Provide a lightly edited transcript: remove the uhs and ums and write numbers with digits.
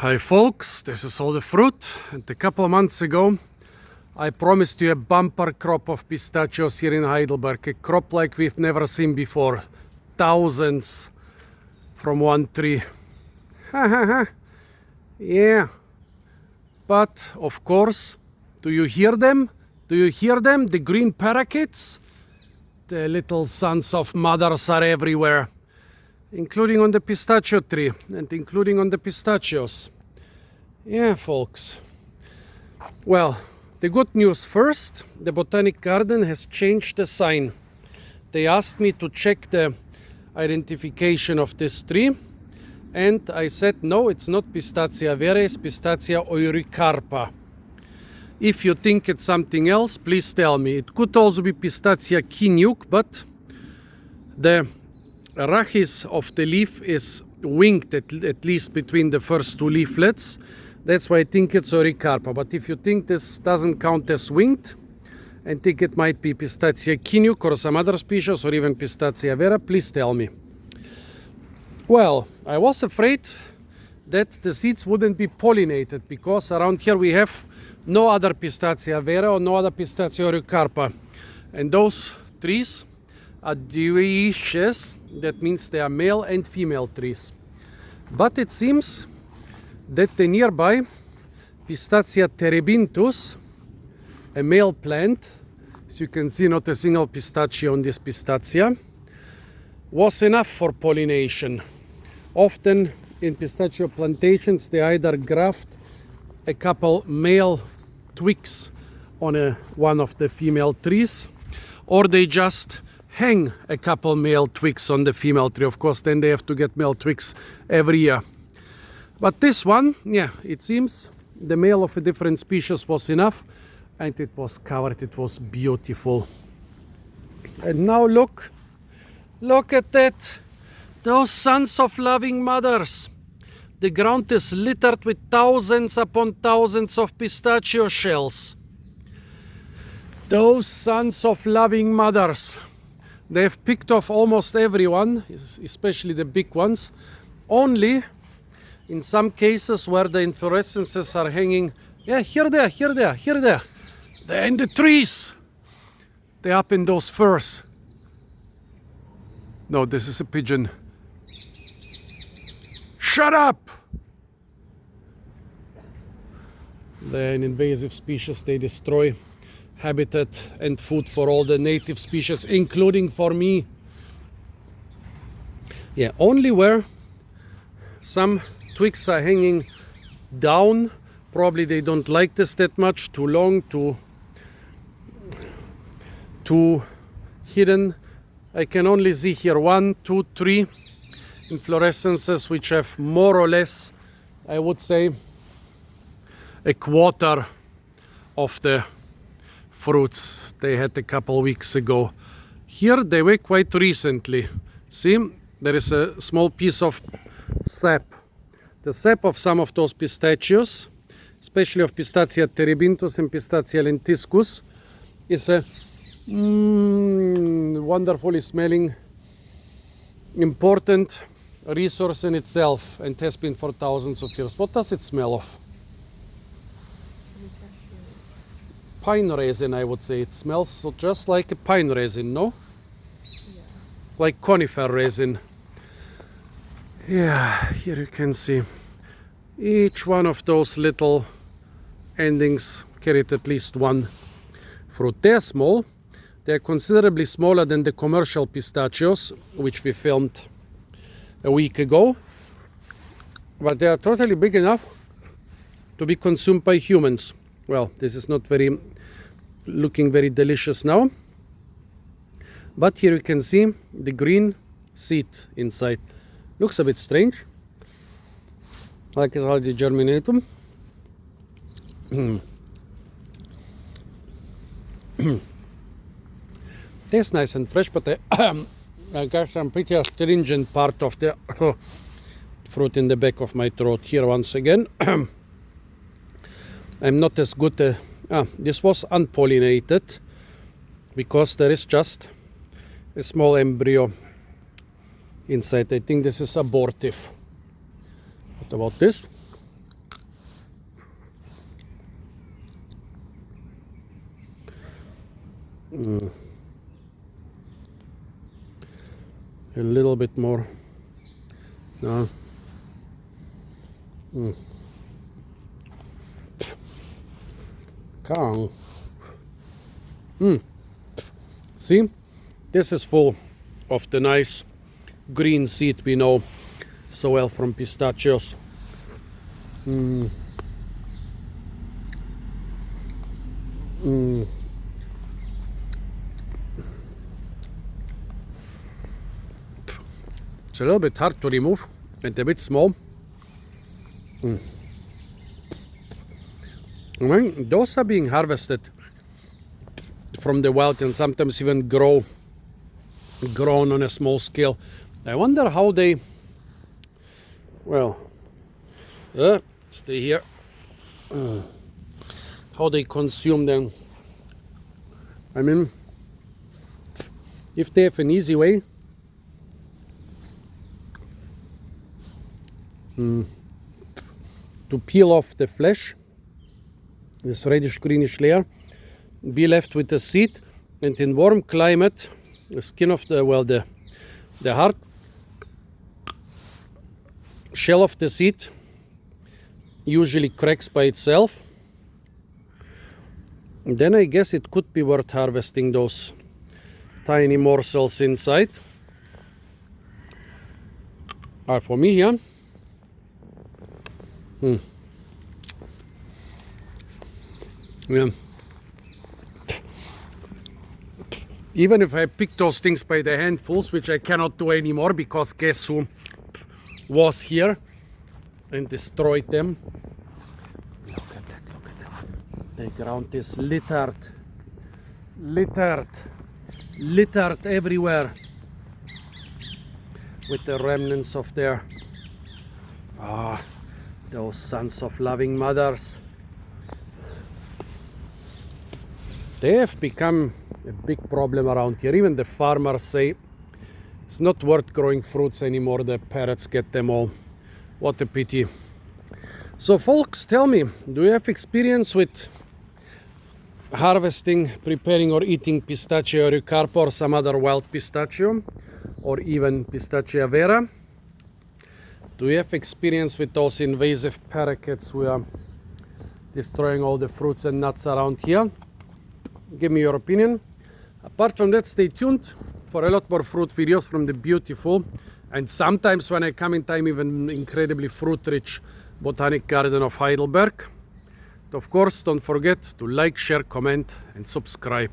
Hi folks, this is all the fruit, and a couple of months ago I promised you a bumper crop of pistachios here in Heidelberg, a crop like we've never seen before, thousands from one tree. Yeah, but of course, do you hear them? Do you hear them? The green parakeets? The little sons of mothers are everywhere, including on the pistachio tree and including on the pistachios. Yeah, folks. Well, the good news first, the Botanic Garden has changed the sign. They asked me to check the identification of this tree, and I said no, it's not Pistacia vera, it's Pistacia eurycarpa. If you think it's something else, please tell me. It could also be Pistacia kinuk, but the rachis of the leaf is winged at least between the first two leaflets. That's why I think it's eurycarpa. But if you think this doesn't count as winged and think it might be Pistacia kinuk or some other species or even Pistacia vera, please tell me. Well, I was afraid that the seeds wouldn't be pollinated because around here we have no other Pistacia vera or no other Pistacia eurycarpa. And those trees are dioecious. That means they are male and female trees. But it seems that the nearby Pistacia terebinthus, a male plant, as you can see, not a single pistachio on this Pistacia, was enough for pollination. Often in pistachio plantations they either graft a couple male twigs on one of the female trees, or they just hang a couple male twigs on the female tree. Of course, then they have to get male twigs every year. But this one, yeah, it seems the male of a different species was enough, and it was covered. It was beautiful. And now look at that. Those sons of loving mothers. The ground is littered with thousands upon thousands of pistachio shells. Those sons of loving mothers. They've picked off almost everyone, especially the big ones. Only in some cases where the inflorescences are hanging, yeah, here they are. They're in the trees. They're up in those firs. No, this is a pigeon. Shut up! They're an invasive species. They destroy habitat and food for all the native species, including for me. Yeah, only where some twigs are hanging down, probably they don't like this that much, too long, too hidden. I can only see here 1, 2, 3 inflorescences which have more or less, I would say, a quarter of the fruits they had a couple weeks ago. Here they were quite recently. See, there is a small piece of sap. The sap of some of those pistachios, especially of Pistacia terebinthus and Pistacia lentiscus, is a wonderfully smelling, important resource in itself, and has been for thousands of years. What does it smell of? Pine resin, I would say. It smells just like a pine resin, no? Yeah. Like conifer resin. Yeah, here you can see each one of those little endings carried at least one fruit. They're small. They're considerably smaller than the commercial pistachios, which we filmed a week ago. But they are totally big enough to be consumed by humans. Well, this is not looking very delicious now. But here you can see the green seed inside. Looks a bit strange. Like it's already germinatum. Tastes nice and fresh, but I got some pretty astringent part of the fruit in the back of my throat here once again. I'm not as good. This was unpollinated because there is just a small embryo inside. I think this is abortive. What about this? A little bit more. No. Come on. See? This is full of the nice green seed we know so well from pistachios. It's a little bit hard to remove and a bit small. When those are being harvested from the wild and sometimes even grown on a small scale, I wonder how they, well, stay here, how they consume them. I mean, if they have an easy way to peel off the flesh, this reddish greenish layer, be left with the seed, and in warm climate the skin of the, well, the hard shell of the seed usually cracks by itself, and then I guess it could be worth harvesting those tiny morsels inside. For me here, yeah. Even if I pick those things by the handfuls, which I cannot do anymore because guess who was here and destroyed them. Look at that, look at that. The ground is littered everywhere with the remnants of their, those sons of loving mothers. They have become a big problem around here. Even the farmers say it's not worth growing fruits anymore. The parrots get them all. What a pity. So folks, tell me, do you have experience with harvesting, preparing or eating Pistaccio eurycarpa or some other wild pistachio, or even Pistaccia vera? Do you have experience with those invasive parakeets who are destroying all the fruits and nuts around here? Give me your opinion. Apart from that, stay tuned for a lot more fruit videos from the beautiful, and sometimes when I come in time, even incredibly fruit-rich botanic garden of Heidelberg. Of course, don't forget to like, share, comment and subscribe.